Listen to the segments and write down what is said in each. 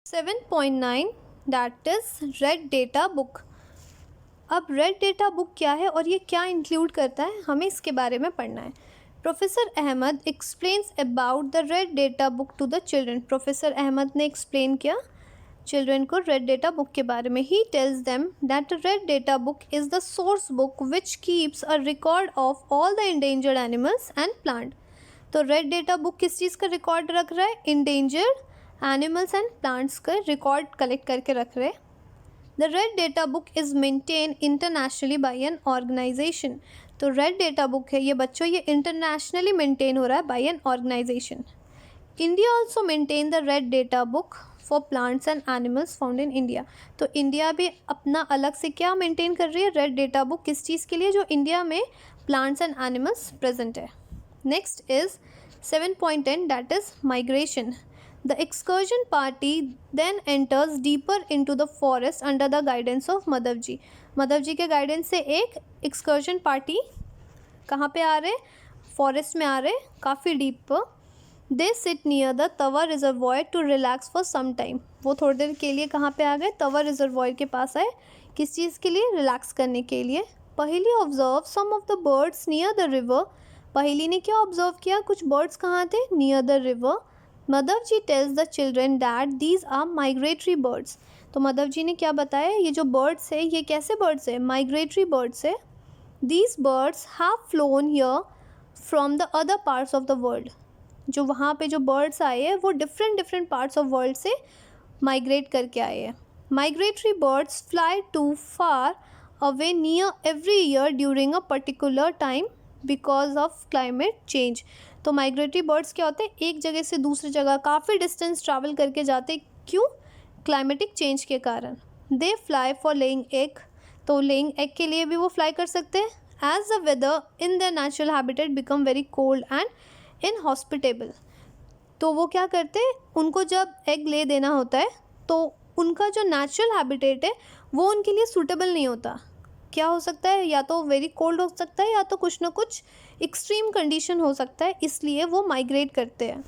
7.9 that is red data book. अब red data book क्या है और ये क्या इंक्लूड करता है, हमें इसके बारे में पढ़ना है। Professor Ahmed explains about the red data book to the children. Professor Ahmed ने एक्सप्लेन किया चिल्ड्रन को रेड डेटा बुक के बारे में। He tells them that red data book is the source book which keeps a record of all the endangered animals and plant. तो red data book किस चीज़ का रिकॉर्ड रख रहा है? इंडेंजर्ड एनिमल्स एंड प्लांट्स का रिकॉर्ड कलेक्ट करके रख रहे हैं। The red data book is maintain internationally by an organisation. तो रेड डेटा बुक है ये बच्चों, ये इंटरनेशनली मेंटेन हो रहा है by an organisation. India also maintain the red data book for plants and animals found in India. तो India भी अपना अलग से क्या मेंटेन कर रही है? Red data book. किस चीज़ के लिए? जो इंडिया में प्लांट्स एंड एनिमल्स प्रेजेंट है। Next is 7.10 that is migration. The excursion party then enters deeper into the forest under the guidance of मधव जी। मधव जी के गाइडेंस से एक एक्सकर्जन पार्टी कहाँ पे आ रहे? फॉरेस्ट में आ रहे, काफ़ी deep. They sit near the Tawa reservoir to relax for some time. वो थोड़ी देर के लिए कहाँ पे आ गए? तवा रिजर्वॉयर के पास आए। किस चीज़ के लिए? रिलैक्स करने के लिए। Paheli observe some of the birds near the river. Paheli ने क्या ऑब्जर्व किया? कुछ बर्ड्स कहाँ थे? Near the river. Madhav ji tells the children that these are migratory birds. तो मधव जी ने क्या बताया? ये जो बर्ड्स है ये कैसे बर्ड्स है? माइग्रेटरी बर्ड्स है। These birds have flown here from the other parts of the world. जो वहाँ पे जो बर्ड्स आए हैं वो डिफरेंट पार्ट्स ऑफ वर्ल्ड से माइग्रेट करके आए हैं। Migratory birds fly to far away near every year during a particular time because of climate change. तो माइग्रेटरी बर्ड्स क्या होते हैं? एक जगह से दूसरी जगह काफ़ी डिस्टेंस ट्रैवल करके जाते। क्यों? क्लाइमेटिक चेंज के कारण। They fly for laying egg. तो लेइंग एग के लिए भी वो फ्लाई कर सकते हैं। As the weather in the natural habitat become very cold and inhospitable. तो वो क्या करते हैं? उनको जब एग ले देना होता है तो उनका जो नेचुरल हैबिटेट है वो उनके लिए सूटेबल नहीं होता। क्या हो सकता है? या तो वेरी कोल्ड हो सकता है या तो कुछ ना कुछ एक्सट्रीम कंडीशन हो सकता है, इसलिए वो माइग्रेट करते हैं।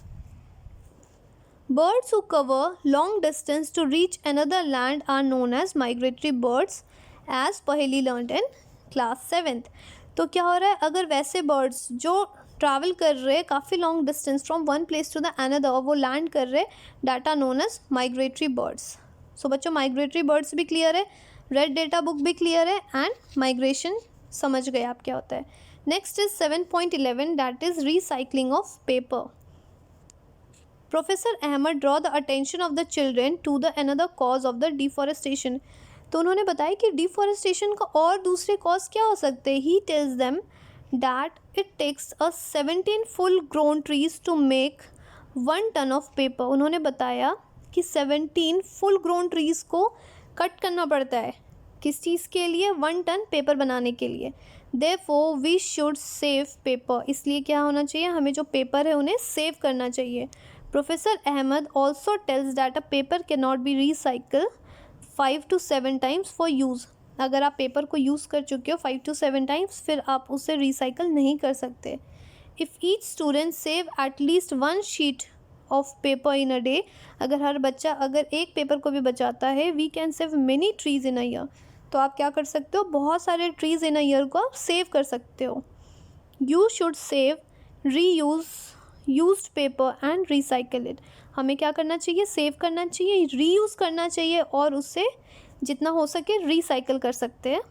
Birds who cover long distance to reach another land are known as migratory birds as पहली लर्नड इन क्लास 7th। तो क्या हो रहा है? अगर वैसे बर्ड्स जो ट्रैवल कर रहे हैं काफ़ी long distance from one place to the another, वो लैंड कर रहे, that are known as migratory birds. So बच्चों माइग्रेटरी बर्ड्स भी क्लियर है, रेड डेटा बुक भी क्लियर है एंड माइग्रेशन समझ गए आप क्या होता है। Next is 7.11 that is recycling of paper. Professor Ahmad draw the attention of the children to the another cause of the deforestation. तो उन्होंने बताया कि डिफॉरेस्टेशन का और दूसरे कॉज क्या हो सकते हैं। He tells them that it takes a 17 full grown trees to make 1 ton of paper. उन्होंने बताया कि 17 फुल ग्रोन ट्रीज़ को कट करना पड़ता है। किस चीज़ के लिए? 1 ton पेपर बनाने के लिए। Therefore we should save paper. इसलिए क्या होना चाहिए? हमें जो पेपर है उन्हें सेव करना चाहिए। Professor Ahmed also tells that a paper can not be recycle 5 to 7 times for use. अगर आप पेपर को यूज़ कर चुके हो 5 to 7 times फिर आप उसे रिसाइकल नहीं कर सकते। If each student save at least 1 sheet of paper in a day, अगर हर बच्चा अगर एक पेपर को भी बचाता है, we can save many trees in a year. तो आप क्या कर सकते हो? बहुत सारे ट्रीज़ इन अ ईयर को आप सेव कर सकते हो। You should save used paper and recycle it. हमें क्या करना चाहिए? सेव करना चाहिए, रीयूज़ करना चाहिए और उससे जितना हो सके रिसाइकल कर सकते हैं।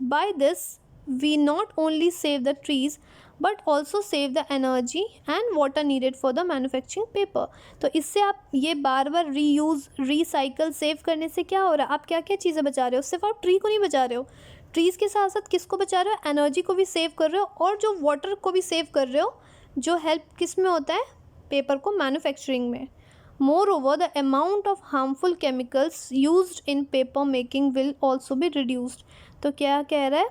By this we not only save the trees but also save the energy and water needed for the manufacturing paper. तो इससे आप ये बार बार रीयूज़ रिसाइकल सेव करने से क्या हो रहा है? आप क्या क्या चीज़ें बचा रहे हो? सिर्फ आप ट्री को नहीं बचा रहे हो, ट्रीज़ के साथ साथ किसको बचा रहे हो? एनर्जी को भी सेव कर रहे हो और जो वाटर को भी सेव कर रहे हो, जो हेल्प किस में होता है? पेपर को मैन्युफैक्चरिंग में। Moreover, the amount of harmful chemicals used in paper making will also be reduced। तो क्या कह रहा है?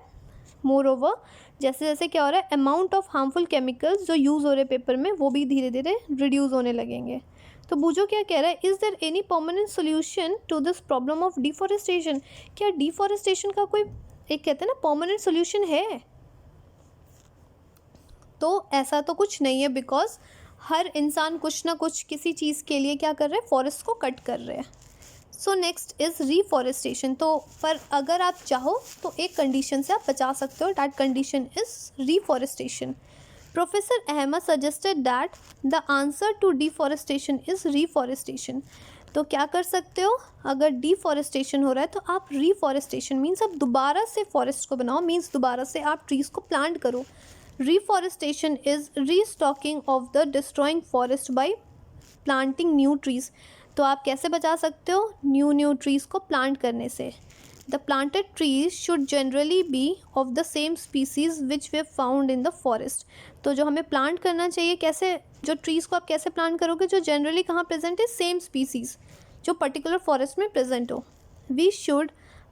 Moreover, जैसे जैसे क्या हो रहा है? अमाउंट ऑफ हार्मफुल केमिकल्स जो यूज़ हो रहे पेपर में वो भी धीरे धीरे रिड्यूस होने लगेंगे। तो बूझो क्या कह रहा है? Is there any permanent solution to this problem of deforestation? क्या डिफॉरेस्टेशन का कोई एक कहते हैं ना परमानेंट सोल्यूशन है? तो ऐसा तो कुछ नहीं है, बिकॉज हर इंसान कुछ ना कुछ किसी चीज़ के लिए क्या कर रहे हैं? फॉरेस्ट को कट कर रहे हैं। So next is reforestation. तो पर अगर आप चाहो तो एक कंडीशन से आप बचा सकते हो, that condition is reforestation. Professor Ahmad suggested that the answer to deforestation is reforestation. तो क्या कर सकते हो, अगर डिफॉरेस्टेशन हो रहा है तो आप रीफॉरेस्टेशन मीन्स आप दोबारा से फॉरेस्ट को बनाओ, मीन्स दोबारा से आप ट्रीज़ को प्लांट करो। Reforestation is restocking of the destroying forest by planting new trees. तो आप कैसे बचा सकते हो, न्यू ट्रीज़ को प्लांट करने से। The planted trees should generally be of the same species which were found in the forest. तो जो हमें प्लांट करना चाहिए, कैसे, जो ट्रीज़ को आप कैसे प्लांट करोगे, जो जनरली कहाँ प्रेजेंट है, सेम स्पीसीज़ जो पर्टिकुलर फॉरेस्ट में प्रेजेंट हो। We should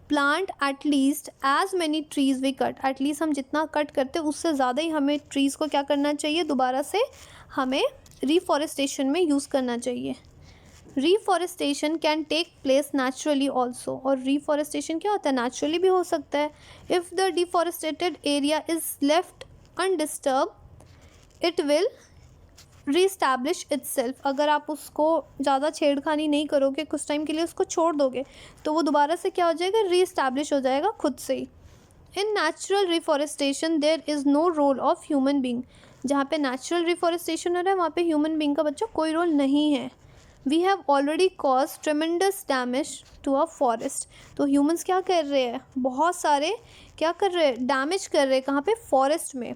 plant at least as many trees we cut. At least हम जितना कट करते हैं उससे ज़्यादा ही हमें ट्रीज़ को क्या करना चाहिए, दोबारा से हमें रीफॉरेस्टेशन में यूज़ करना चाहिए। Reforestation can take place naturally also. और रीफॉरेस्टेशन क्या होता है, नेचुरली भी हो सकता है। If the deforestated area is left undisturb it will reestablish itself. अगर आप उसको ज़्यादा छेड़खानी नहीं करोगे, कुछ टाइम के लिए उसको छोड़ दोगे, तो वो दोबारा से क्या हो जाएगा, रीस्टैब्लिश हो जाएगा खुद से ही। In natural reforestation there is no role of human being. जहाँ पे नेचुरल रिफॉरेस्टेशन हो रहा है वहाँ पे ह्यूमन बींग का बच्चों कोई रोल नहीं है। We have already cause tremendous damage to a forest. तो ह्यूमंस क्या कर रहे हैं, बहुत सारे क्या कर रहे हैं, डैमेज कर रहे हैं, कहाँ पे, फॉरेस्ट में।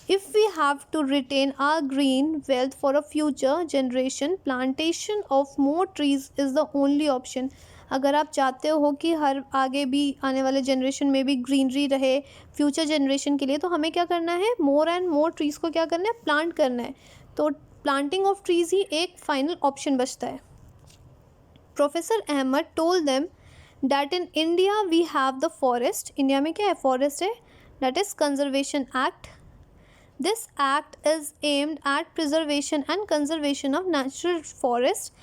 If we have to retain our green wealth for a future generation, plantation of more trees is the only option. अगर आप चाहते हो कि हर आगे भी आने वाले जनरेशन में भी ग्रीनरी रहे फ्यूचर जनरेशन के लिए, तो हमें क्या करना है, मोर एंड मोर ट्रीज़ को क्या करना है, प्लांट करना है। तो प्लांटिंग ऑफ ट्रीज़ ही एक फाइनल ऑप्शन बचता है। Professor Ahmed told them that in India we have the forest. India में क्या है, फॉरेस्ट है, that is conservation act. This act is aimed at preservation and conservation of natural forest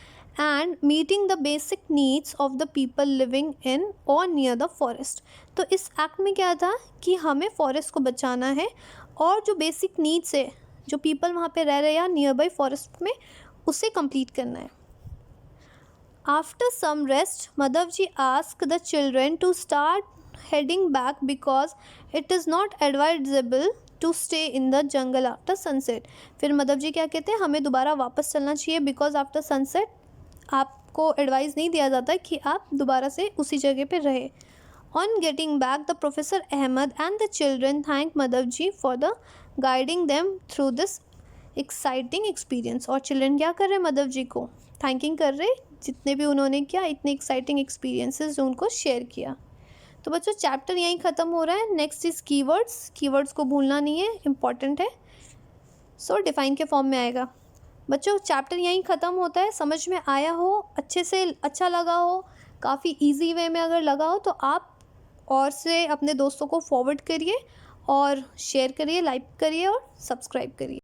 and meeting the basic needs of the people living in or near the forest. तो इस act में क्या था कि हमें forest को बचाना है और जो बेसिक नीड्स है, जो पीपल वहाँ पे रह रहे हैं या नियर बाई फॉरेस्ट में, उसे कंप्लीट करना है। After some rest Madhav ji ask the children to start heading back because it is not advisable to stay in the jungle after sunset. फिर माधव जी क्या कहते हैं, हमें दोबारा वापस चलना चाहिए, बिकॉज आफ्टर सनसेट आपको एडवाइस नहीं दिया जाता कि आप दोबारा से उसी जगह पे रहे। On getting back the professor Ahmed and the children thank Madhav ji for the guiding them through this exciting experience. और चिल्ड्रन क्या कर रहे हैं, माधव जी को थैंकिंग कर रहे, जितने भी उन्होंने क्या इतने एक्साइटिंग एक्सपीरियंसेस जो उनको शेयर किया। तो बच्चों चैप्टर यहीं ख़त्म हो रहा है। Next is keywords. कीवर्ड्स को भूलना नहीं है, इम्पॉर्टेंट है। सो डिफाइन के फॉर्म में आएगा। बच्चों चैप्टर यहीं ख़त्म होता है। समझ में आया हो, अच्छे से अच्छा लगा हो, काफ़ी इजी वे में अगर लगा हो, तो आप और से अपने दोस्तों को फॉरवर्ड करिए और शेयर करिए, लाइक करिए और सब्सक्राइब करिए।